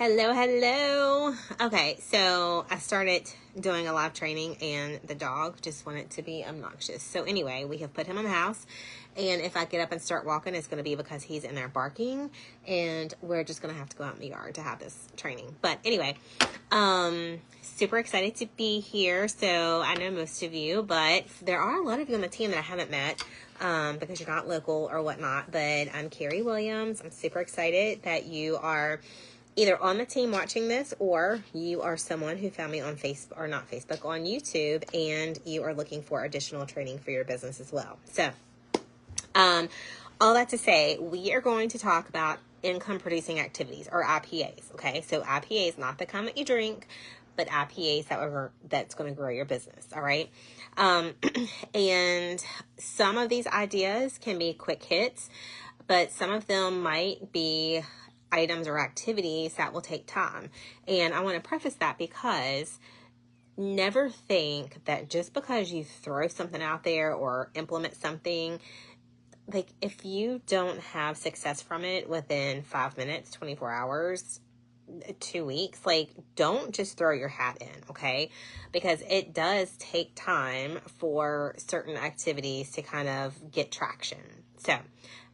Hello, hello. Okay, so I started doing a live training and the dog just wanted to be obnoxious. So anyway, we have put him in the house, and if I get up and start walking, it's going to be because he's in there barking, and we're just going to have to go out in the yard to have this training. But anyway, super excited to be here. So I know most of you, but there are a lot of you on the team that I haven't met. Because you're not local or whatnot, but I'm Carrie Williams. I'm super excited that you are either on the team watching this, or you are someone who found me on Facebook, or not Facebook, on YouTube, and you are looking for additional training for your business as well. So, all that to say, we are going to talk about income producing activities, or IPAs. Okay, so IPAs, not the kind that you drink, but IPAs that's going to grow your business. All right. And some of these ideas can be quick hits, but some of them might be items or activities that will take time. And I want to preface that because never think that just because you throw something out there or implement something, like if you don't have success from it within 5 minutes, 24 hours, 2 weeks, like don't just throw your hat in, okay? Because it does take time for certain activities to kind of get traction. So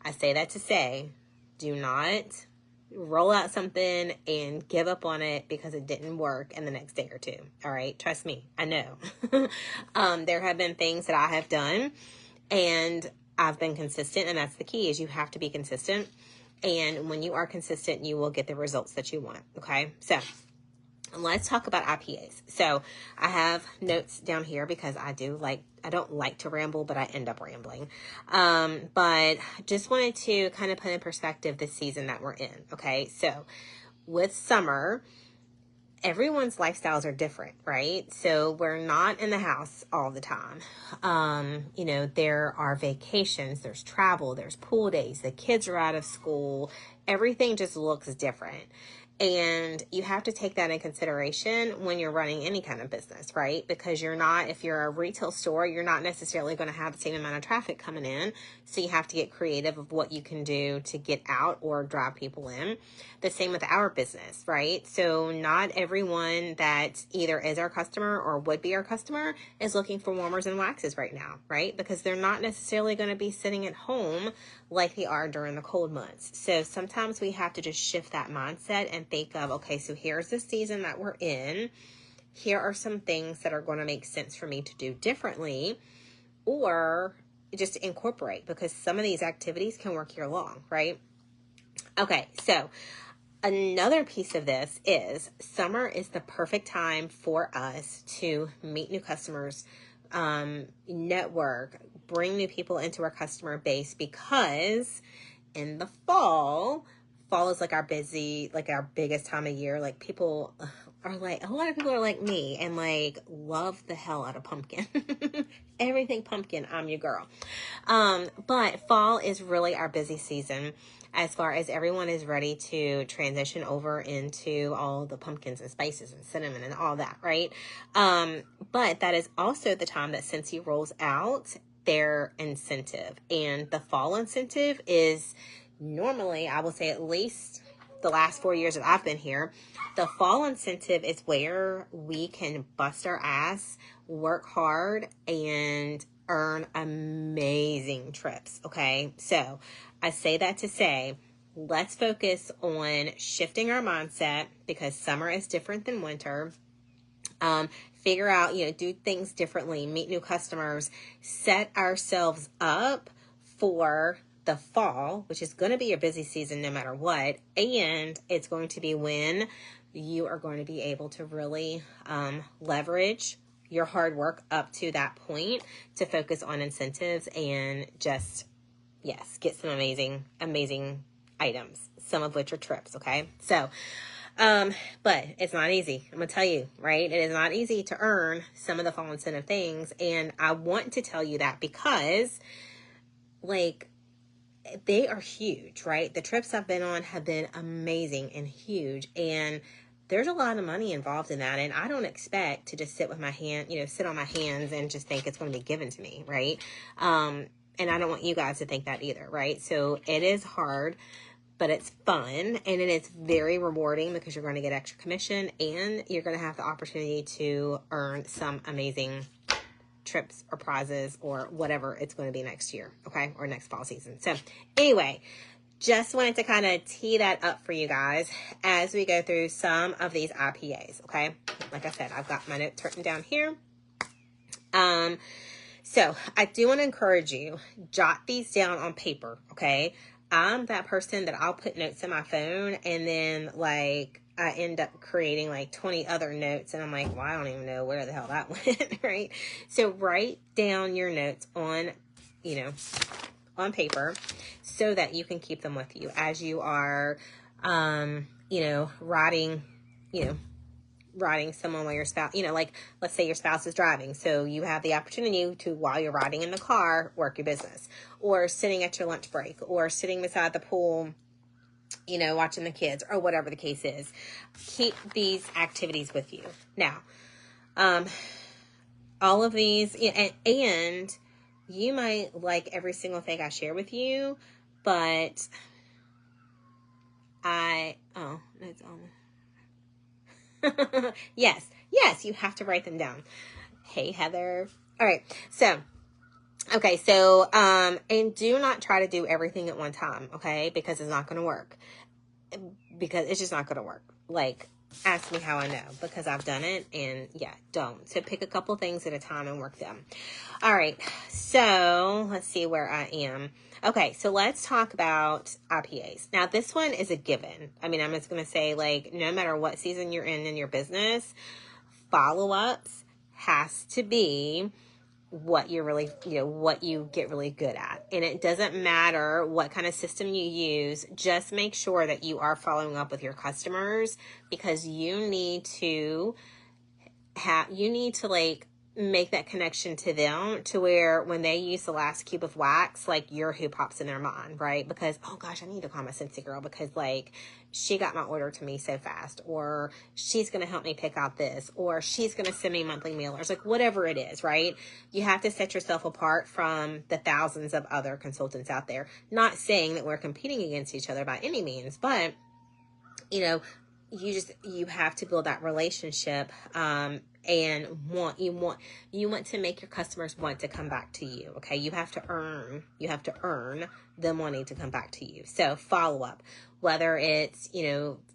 I say that to say, do not roll out something and give up on it because it didn't work in the next day or two. All right. Trust me. I know. There have been things that I have done and I've been consistent, and that's the key, is you have to be consistent. And when you are consistent, you will get the results that you want. Okay. So let's talk about IPAs. So I have notes down here because I don't like to ramble, but I end up rambling. But just wanted to kind of put in perspective the season that we're in. Okay. So with summer, everyone's lifestyles are different, right? So we're not in the house all the time. There are vacations, there's travel, there's pool days, the kids are out of school. Everything just looks different. And you have to take that in consideration when you're running any kind of business, right? Because if you're a retail store, you're not necessarily going to have the same amount of traffic coming in. So you have to get creative of what you can do to get out or drive people in. The same with our business, right? So not everyone that either is our customer or would be our customer is looking for warmers and waxes right now, right? Because they're not necessarily going to be sitting at home like they are during the cold months. So sometimes we have to just shift that mindset and think of, okay, so here's the season that we're in. Here are some things that are going to make sense for me to do differently or just incorporate, because some of these activities can work year long, right? Okay, so another piece of this is summer is the perfect time for us to meet new customers, network, bring new people into our customer base, because in the fall is like our biggest time of year. Like people are like, a lot of people are like me and like love the hell out of pumpkin. Everything pumpkin, I'm your girl. But fall is really our busy season as far as everyone is ready to transition over into all the pumpkins and spices and cinnamon and all that, right? But that is also the time that Scentsy rolls out their incentive. And the fall incentive is normally, I will say at least the last 4 years that I've been here, the fall incentive is where we can bust our ass, work hard, and earn amazing trips. Okay. So I say that to say, let's focus on shifting our mindset, because summer is different than winter. Figure out, do things differently, meet new customers, set ourselves up for the fall, which is going to be a busy season no matter what. And it's going to be when you are going to be able to really leverage your hard work up to that point to focus on incentives and just, yes, get some amazing items, some of which are trips. Okay. So, but it's not easy. I'm going to tell you, right? It is not easy to earn some of the fall incentive things. And I want to tell you that because they are huge, right? The trips I've been on have been amazing and huge. And there's a lot of money involved in that. And I don't expect to just sit on my hands and just think it's going to be given to me, right? And I don't want you guys to think that either, right? So it is hard. but it's fun and it is very rewarding because you're going to get extra commission and you're going to have the opportunity to earn some amazing trips or prizes or whatever it's going to be next year, okay, or next fall season. So anyway, just wanted to kind of tee that up for you guys as we go through some of these IPAs, okay? Like I said, I've got my notes written down here. So I do want to encourage you, jot these down on paper, okay? I'm that person that I'll put notes in my phone and then like I end up creating like 20 other notes and I'm like, well, I don't even know where the hell that went, right? So write down your notes on, on paper so that you can keep them with you as you are, riding someone while your spouse, like let's say your spouse is driving. So you have the opportunity to, while you're riding in the car, work your business, or sitting at your lunch break, or sitting beside the pool, watching the kids, or whatever the case is. Keep these activities with you. Now, all of these, and you might like every single thing I share with you, but it's on. Yes, you have to write them down. Hey, Heather. All right. So, okay. So, and do not try to do everything at one time. Okay. Because it's not going to work. Because it's just not going to work. Like, ask me how I know, because I've done it, and yeah, don't. So pick a couple things at a time and work them. All right. So let's see where I am. Okay, so let's talk about IPAs. Now, this one is a given. I mean, I'm just going to say, like, no matter what season you're in your business, follow-ups has to be what you're really, what you get really good at. And it doesn't matter what kind of system you use. Just make sure that you are following up with your customers, because you need to like make that connection to them, to where when they use the last cube of wax, like you're who pops in their mind, right? Because, oh gosh, I need to call my Scentsy girl because like she got my order to me so fast, or she's going to help me pick out this, or she's going to send me monthly mailers, like whatever it is, right? You have to set yourself apart from the thousands of other consultants out there. Not saying that we're competing against each other by any means, but you have to build that relationship, and you want to make your customers want to come back to you. Okay. You have to earn them wanting to come back to you. So follow up, whether it's,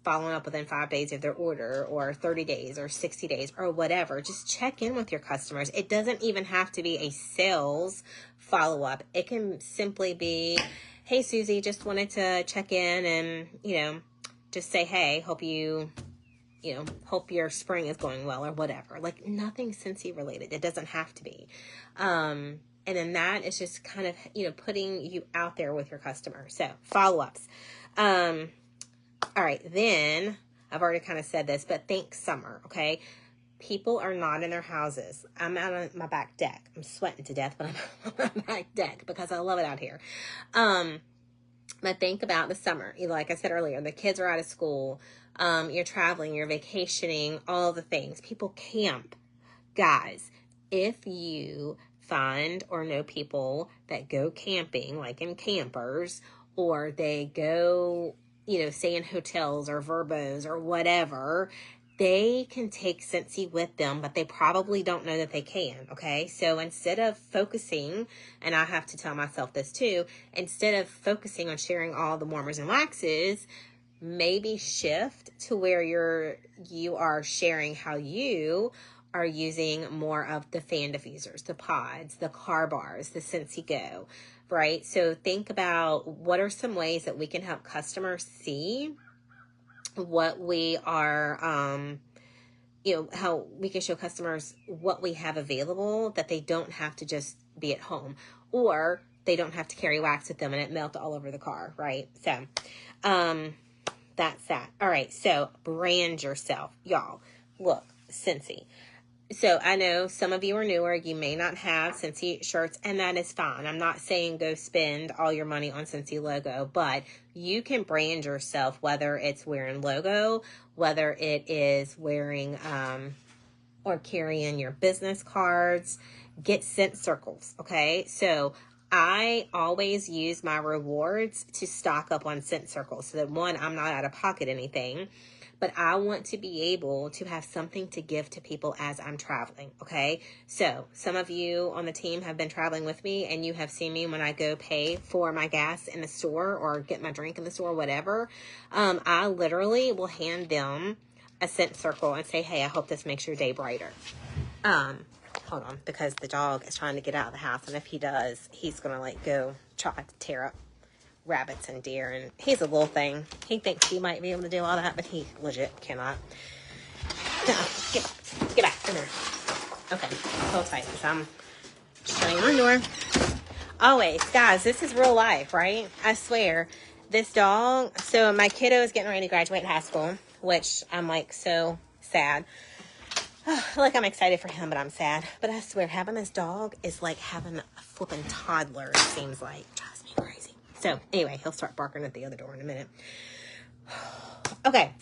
following up within 5 days of their order, or 30 days or 60 days or whatever, just check in with your customers. It doesn't even have to be a sales follow up. It can simply be, hey, Susie, just wanted to check in and, just say, hey, hope your spring is going well, or whatever. Like, nothing Scentsy related. It doesn't have to be. And then that is just kind of, putting you out there with your customer. So follow-ups. All right. Then I've already kind of said this, but think summer. Okay. People are not in their houses. I'm out on my back deck. I'm sweating to death, but I'm on my back deck because I love it out here. But think about the summer. Like I said earlier, the kids are out of school. You're traveling, you're vacationing, all the things. People camp. Guys, if you find or know people that go camping, like in campers, or they go, stay in hotels or Verbos or whatever, they can take Scentsy with them, but they probably don't know that they can, okay? So instead of focusing, and I have to tell myself this too, instead of focusing on sharing all the warmers and waxes, maybe shift to where you are sharing how you are using more of the fan diffusers, the pods, the car bars, the Scentsy Go, right? So think about what are some ways that we can help customers see what we are, how we can show customers what we have available, that they don't have to just be at home, or they don't have to carry wax with them and it melt all over the car, right? So, that's that. All right. So brand yourself, y'all. Look, Scentsy. So I know some of you are newer. You may not have Scentsy shirts, and that is fine. I'm not saying go spend all your money on Scentsy logo, but you can brand yourself, whether it's wearing logo, whether it is wearing or carrying your business cards. Get scent circles, okay? So I always use my rewards to stock up on scent circles so that one, I'm not out of pocket anything, but I want to be able to have something to give to people as I'm traveling. Okay. So some of you on the team have been traveling with me and you have seen me when I go pay for my gas in the store or get my drink in the store, whatever. I literally will hand them a scent circle and say, hey, I hope this makes your day brighter. Hold on, because the dog is trying to get out of the house, and if he does, he's gonna like go try to tear up rabbits and deer, and he's a little thing. He thinks he might be able to do all that, but he legit cannot. No, get back in there. Okay, hold tight, because I'm shutting my door. Always, guys, this is real life, right? I swear, this dog. So my kiddo is getting ready to graduate high school, which I'm like so sad. Like I'm excited for him, but I'm sad. But I swear, having this dog is like having a flipping toddler. It seems like drives me crazy. So anyway, he'll start barking at the other door in a minute. Okay,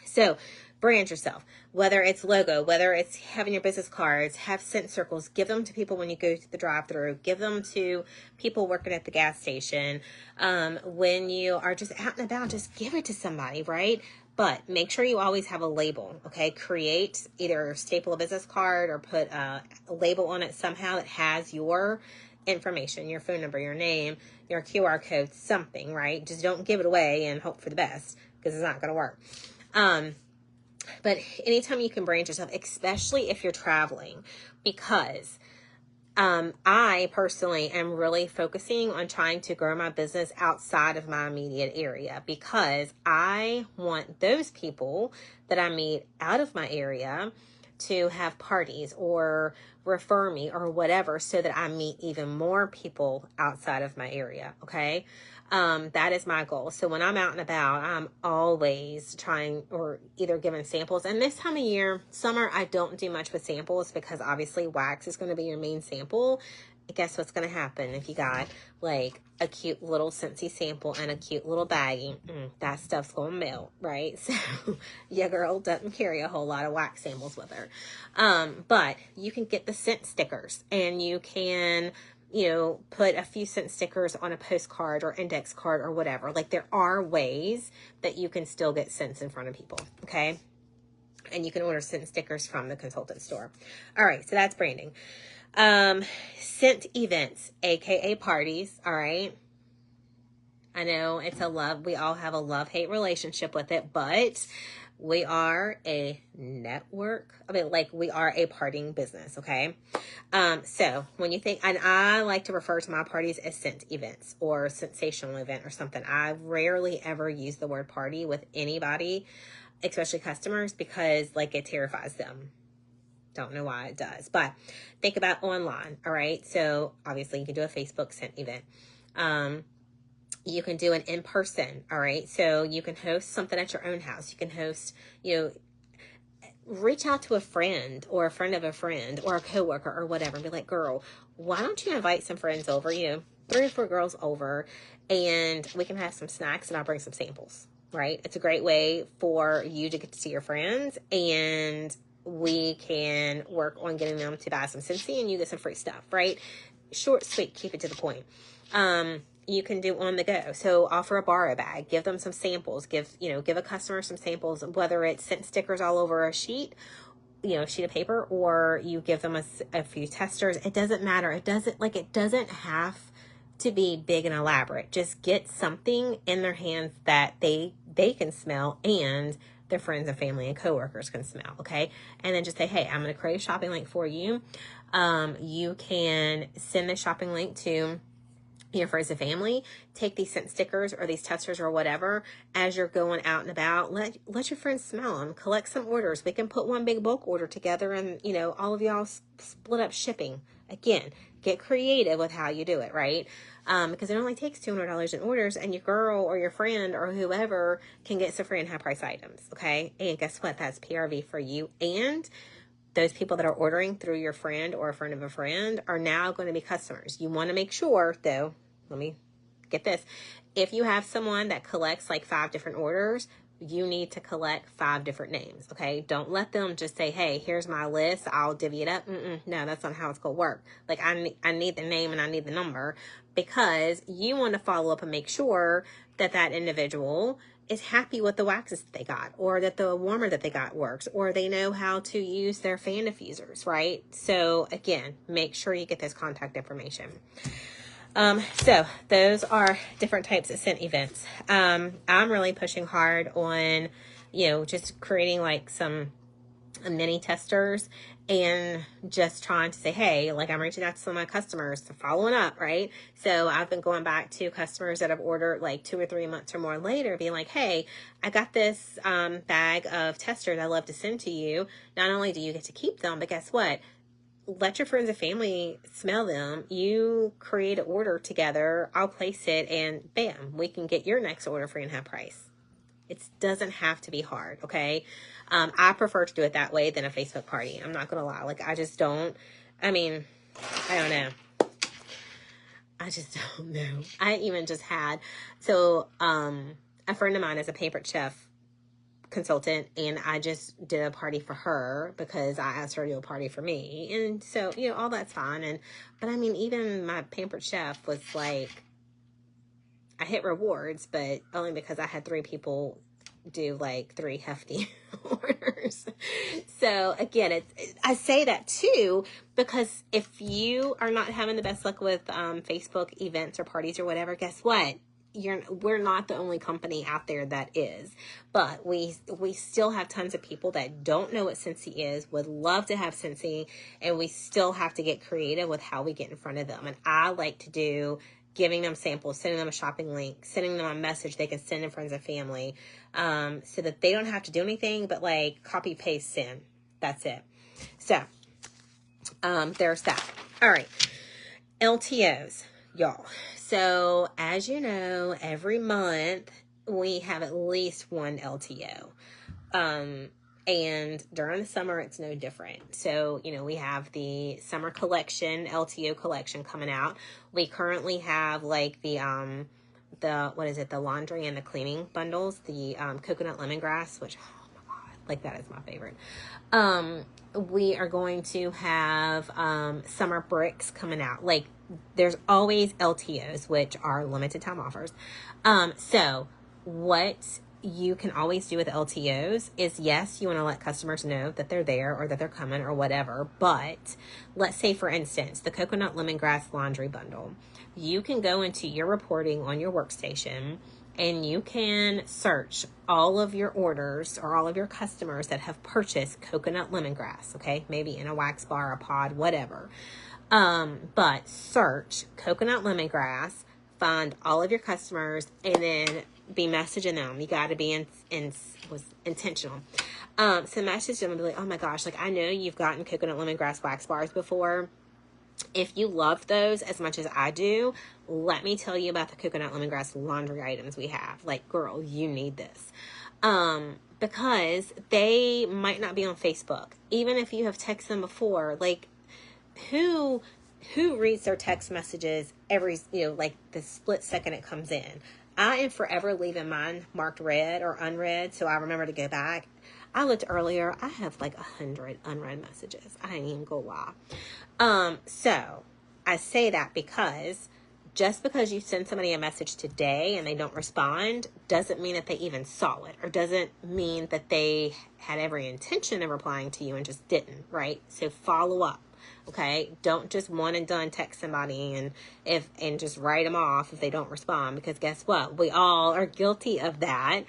so brand yourself. Whether it's logo, whether it's having your business cards, have scent circles. Give them to people when you go to the drive-thru. Give them to people working at the gas station. When you are just out and about, just give it to somebody, right? But make sure you always have a label, okay? Create either staple a business card or put a label on it somehow that has your information, your phone number, your name, your QR code, something, right? Just don't give it away and hope for the best because it's not going to work. But anytime you can brand yourself, especially if you're traveling, because I personally am really focusing on trying to grow my business outside of my immediate area because I want those people that I meet out of my area to have parties or refer me or whatever so that I meet even more people outside of my area. Okay. That is my goal. So when I'm out and about, I'm always trying or either giving samples. And this time of year, summer, I don't do much with samples because obviously wax is going to be your main sample. Guess what's going to happen if you got like a cute little Scentsy sample and a cute little baggie? That stuff's going to melt, right? So your girl doesn't carry a whole lot of wax samples with her. But you can get the scent stickers and you can, put a few scent stickers on a postcard or index card or whatever. Like there are ways that you can still get scents in front of people. Okay. And you can order scent stickers from the consultant store. All right. So that's branding. Scent events, AKA parties. All right. I know it's we all have a love-hate relationship with it, but we are a network. We are a partying business, okay? So when you think, and I like to refer to my parties as scent events or sensational event or something. I rarely ever use the word party with anybody, especially customers, because it terrifies them. Don't know why it does, but think about online, all right? So obviously you can do a Facebook scent event. You can do an in-person, all right? So you can host something at your own house. You can host, reach out to a friend or a friend of a friend or a coworker or whatever and be like, girl, why don't you invite some friends over, 3 or 4 girls over, and we can have some snacks and I'll bring some samples, right? It's a great way for you to get to see your friends, and we can work on getting them to buy some Scentsy and you get some free stuff, right? Short, sweet, keep it to the point. You can do on the go. So offer a borrow bag, give them some samples, give a customer some samples, whether it's scent stickers all over a sheet of paper, or you give them a few testers. It doesn't matter. It doesn't have to be big and elaborate. Just get something in their hands that they can smell and their friends and family and coworkers can smell. Okay. And then just say, hey, I'm going to create a shopping link for you. You can send the shopping link to your friends and family. Take these scent stickers or these testers or whatever as you're going out and about. Let your friends smell them. Collect some orders. We can put one big bulk order together and, all of y'all split up shipping. Again, get creative with how you do it, right? Because it only takes $200 in orders, and your girl or your friend or whoever can get some free and high price items, okay? And guess what? That's PRV for you. And those people that are ordering through your friend or a friend of a friend are now going to be customers. You want to make sure, though, let me get this. If you have someone that collects 5 different orders, you need to collect 5 different names, okay? Don't let them just say, hey, here's my list, I'll divvy it up. No, that's not how it's going to work. Like, I need the name and I need the number, because you want to follow up and make sure that that individual is happy with the waxes that they got, or that the warmer that they got works, or they know how to use their fan diffusers, right? So again, make sure you get this contact information. So those are different types of scent events. I'm really pushing hard on, just creating like some mini testers, and just trying to say, hey, like, I'm reaching out to some of my customers, to following up, right? So I've been going back to customers that have ordered like 2 or 3 months or more later, being like, hey, I got this bag of testers I love to send to you. Not only do you get to keep them, but guess what? Let your friends and family smell them. You create an order together. I'll place it, and bam, we can get your next order free and half price. It doesn't have to be hard, okay? I prefer to do it that way than a Facebook party. I'm not going to lie. Like, I just don't. I mean, I don't know. I just don't know. I even just had, a friend of mine is a pampered chef consultant, and I just did a party for her because I asked her to do a party for me. And so, all that's fine. But I mean, even my pampered chef was like, I hit rewards, but only because I had 3 people do like 3 hefty orders. So again, I say that too, because if you are not having the best luck with Facebook events or parties or whatever, guess what? We're not the only company out there that is, but we still have tons of people that don't know what Scentsy is, would love to have Scentsy, and we still have to get creative with how we get in front of them. And I like to do giving them samples, sending them a shopping link, sending them a message they can send to friends and family, so that they don't have to do anything but like copy, paste, send. That's it. So there's that. All right. LTOs, y'all. So as you know, every month we have at least one LTO. And during the summer, it's no different. So, we have the summer collection, LTO collection coming out. We currently have like the laundry and the cleaning bundles, the coconut lemongrass, which, oh my God, like that is my favorite. We are going to have summer bricks coming out. Like, there's always LTOs, which are limited time offers. So what you can always do with LTOs is, yes, you want to let customers know that they're there or that they're coming or whatever. But let's say, for instance, the coconut lemongrass laundry bundle. You can go into your reporting on your workstation, and you can search all of your orders or all of your customers that have purchased coconut lemongrass, okay? Maybe in a wax bar, a pod, whatever. But search coconut lemongrass, find all of your customers, and then be messaging them. You got to be intentional. So message them and be like, oh my gosh, like, I know you've gotten coconut lemongrass wax bars before. If you love those as much as I do, let me tell you about the coconut lemongrass laundry items we have. Like, girl, you need this. Because they might not be on Facebook. Even if you have texted them before, like, who reads their text messages every, like the split second it comes in? I am forever leaving mine marked read or unread, so I remember to go back. I looked earlier. I have like 100 unread messages. I ain't even gonna lie. So I say that because just because you send somebody a message today and they don't respond doesn't mean that they even saw it, or doesn't mean that they had every intention of replying to you and just didn't, right? So follow up. Okay, don't just one and done text somebody and just write them off if they don't respond, because guess what? We all are guilty of that,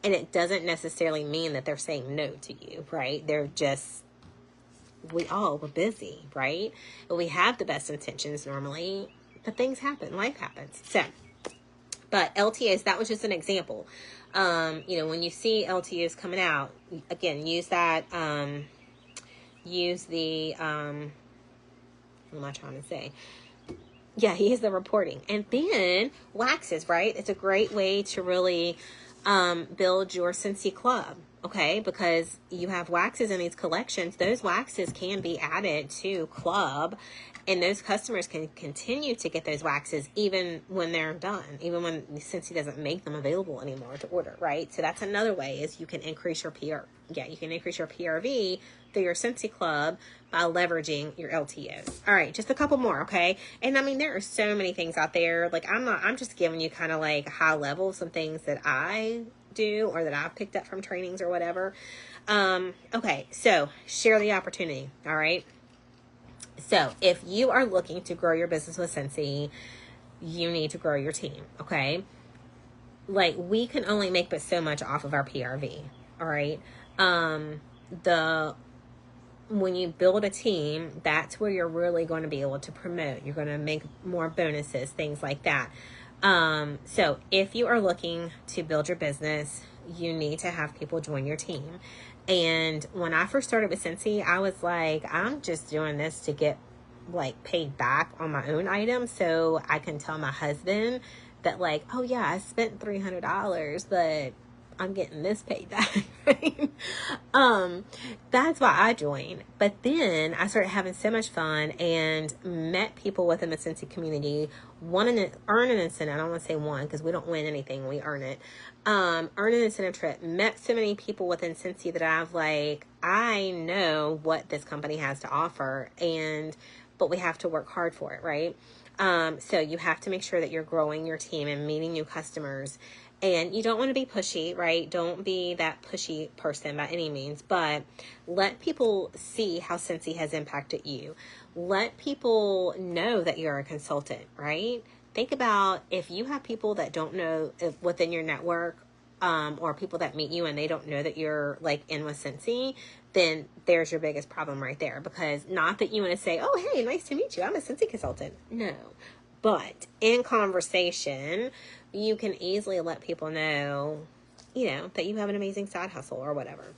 and it doesn't necessarily mean that they're saying no to you, right? We're busy, right? And we have the best intentions normally, but things happen, life happens. So, but LTAs, that was just an example. When you see LTAs coming out, again, use that, use the, what am I trying to say? Yeah, use the reporting. And then waxes, right? It's a great way to really build your Scentsy club. okay? Because you have waxes in these collections. Those waxes can be added to club, and those customers can continue to get those waxes even when they're done, even when Scentsy doesn't make them available anymore to order, right? So that's another way is you can increase your you can increase your PRV through your Scentsy club by leveraging your LTOs. All right, just a couple more, okay? And I mean, there are so many things out there. Like I'm just giving you kind of like high level, some things that I do or that I've picked up from trainings or whatever. Okay, so share the opportunity, all right? So if you are looking to grow your business with Scentsy, you need to grow your team, okay? Like, we can only make but so much off of our PRV, all right? When you build a team, that's where you're really going to be able to promote. You're going to make more bonuses, things like that. So if you are looking to build your business, you need to have people join your team. And when I first started with Scentsy, I was like, I'm just doing this to get like paid back on my own items so I can tell my husband that like, oh yeah, I spent $300, but I'm getting this paid back, right? That's why I joined. But then I started having so much fun and met people within the Scentsy community, earn an incentive. I don't want to say one because we don't win anything, we earn it. Earn an incentive trip. Met so many people within Scentsy that I've like, I know what this company has to offer, but we have to work hard for it, right? So you have to make sure that you're growing your team and meeting new customers. And you don't want to be pushy, right? Don't be that pushy person by any means, but let people see how Scentsy has impacted you. Let people know that you're a consultant, right? Think about if you have people that don't know within your network, or people that meet you and they don't know that you're like in with Scentsy, then there's your biggest problem right there. Because not that you want to say, oh, hey, nice to meet you, I'm a Scentsy consultant. No. But in conversation, you can easily let people know, that you have an amazing side hustle or whatever.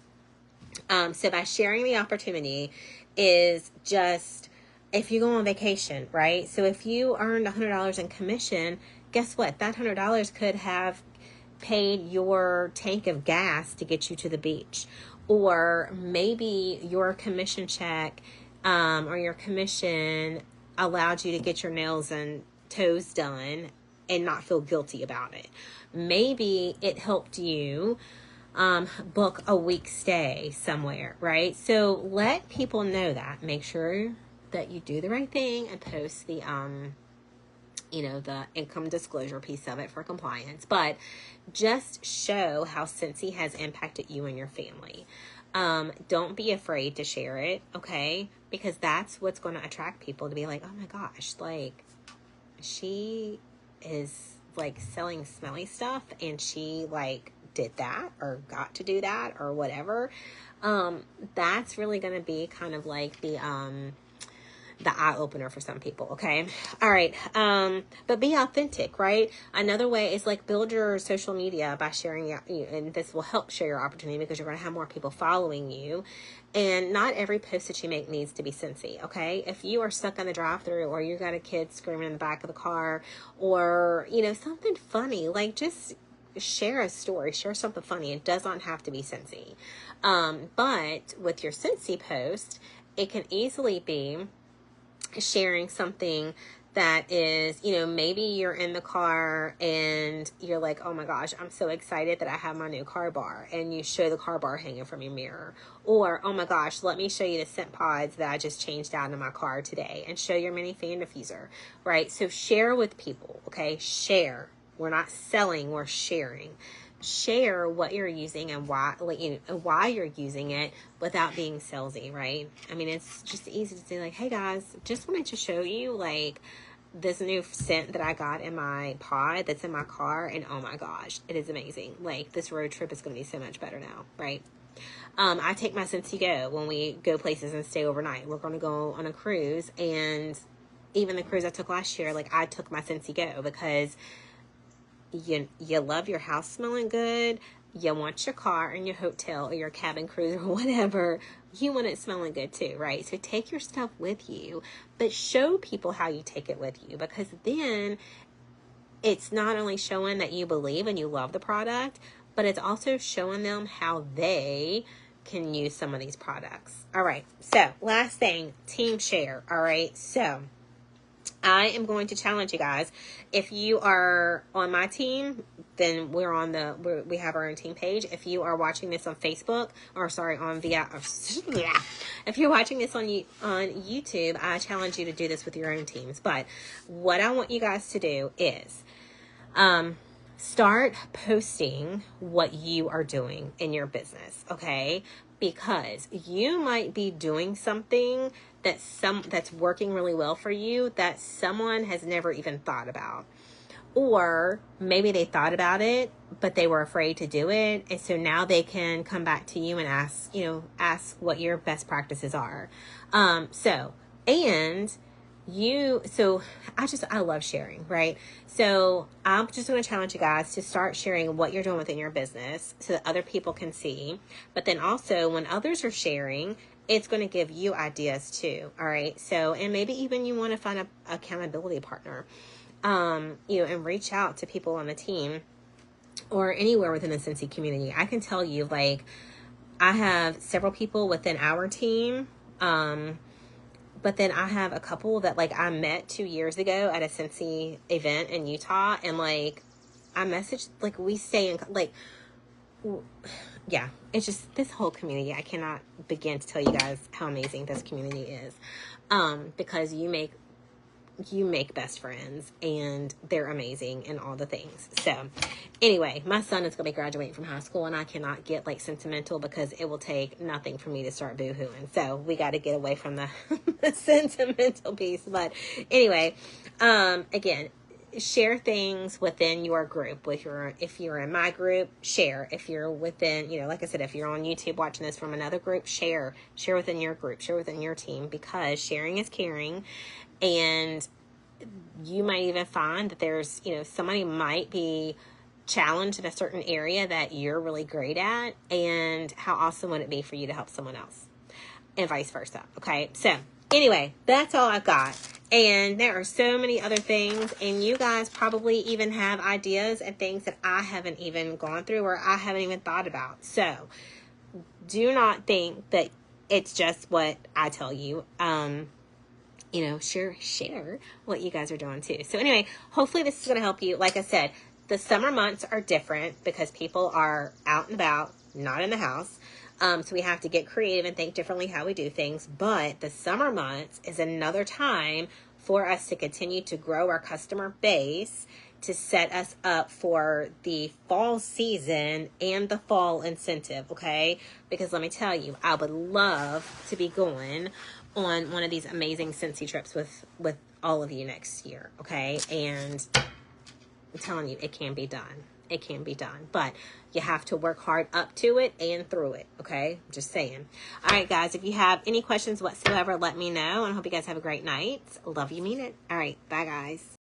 So by sharing the opportunity is just, if you go on vacation, right? So if you earned $100 in commission, guess what? That $100 could have paid your tank of gas to get you to the beach. Or maybe your commission check, or your commission allowed you to get your nails and toes done and not feel guilty about it. Maybe it helped you book a week stay somewhere, right? So let people know that. Make sure that you do the right thing and post the the income disclosure piece of it for compliance, but just show how Scentsy has impacted you and your family. Don't be afraid to share it, okay? Because that's what's going to attract people to be like, oh my gosh, like she is like selling smelly stuff and she like did that or got to do that or whatever. That's really going to be kind of like the eye opener for some people. Okay. All right. But be authentic, right? Another way is like build your social media by sharing and this will help share your opportunity because you're going to have more people following you. And not every post that you make needs to be Scentsy. Okay. If you are stuck on the drive-thru or you got a kid screaming in the back of the car or, something funny, like just share a story, share something funny. It does not have to be Scentsy. But with your Scentsy post, it can easily be sharing something that is, maybe you're in the car and you're like, oh my gosh, I'm so excited that I have my new car bar, and you show the car bar hanging from your mirror. Or, oh my gosh, let me show you the scent pods that I just changed out in my car today, and show your mini fan diffuser, right? So share with people, okay? Share. We're not selling, we're sharing. Share what you're using and why, why you're using it without being salesy, right? I mean, it's just easy to say like, hey guys, just wanted to show you like this new scent that I got in my pod that's in my car, and oh my gosh, it is amazing. Like this road trip is going to be so much better now, right? I take my Scentsy Go when we go places and stay overnight. We're going to go on a cruise, and even the cruise I took last year, like I took my Scentsy Go because you love your house smelling good. You want your car and your hotel or your cabin cruise or whatever. You want it smelling good too, right? So take your stuff with you, but show people how you take it with you, because then it's not only showing that you believe and you love the product, but it's also showing them how they can use some of these products. All right. So last thing, team share. All right. So I am going to challenge you guys. If you are on my team, then we have our own team page. If you are watching this on Facebook, if you're watching this on YouTube, I challenge you to do this with your own teams. But what I want you guys to do is, start posting what you are doing in your business, okay? Because you might be doing something that's working really well for you that someone has never even thought about. Or maybe they thought about it, but they were afraid to do it. And so now they can come back to you and ask what your best practices are. I love sharing, right? So I'm just going to challenge you guys to start sharing what you're doing within your business so that other people can see. But then also when others are sharing, it's going to give you ideas too. All right. So, and maybe even you want to find an accountability partner, and reach out to people on the team or anywhere within the Scentsy community. I can tell you, like, I have several people within our team, but then I have a couple that, like, I met 2 years ago at a Scentsy event in Utah, and, like, I messaged, like, we stay in, like, yeah, it's just this whole community. I cannot begin to tell you guys how amazing this community is, because you make best friends and they're amazing and all the things. So anyway, my son is going to be graduating from high school and I cannot get like sentimental because it will take nothing for me to start boohooing. So we got to get away from the, the sentimental piece. But anyway, again, share things within your group. If you're in my group, share. If you're within, like I said, if you're on YouTube watching this from another group, share within your group, share within your team, because sharing is caring. And you might even find that there's, somebody might be challenged in a certain area that you're really great at. And how awesome would it be for you to help someone else? And vice versa. Okay. So anyway, that's all I've got. And there are so many other things. And you guys probably even have ideas and things that I haven't even gone through or I haven't even thought about. So do not think that it's just what I tell you. Share what you guys are doing too. So anyway, hopefully this is going to help you. Like I said, the summer months are different because people are out and about, not in the house. So we have to get creative and think differently how we do things. But the summer months is another time for us to continue to grow our customer base, to set us up for the fall season and the fall incentive, okay? Because let me tell you, I would love to be going on one of these amazing Scentsy trips with all of you next year, okay? And I'm telling you, it can be done. It can be done. But you have to work hard up to it and through it, okay? Just saying. All right, guys, if you have any questions whatsoever, let me know. And I hope you guys have a great night. Love you, mean it. All right, bye, guys.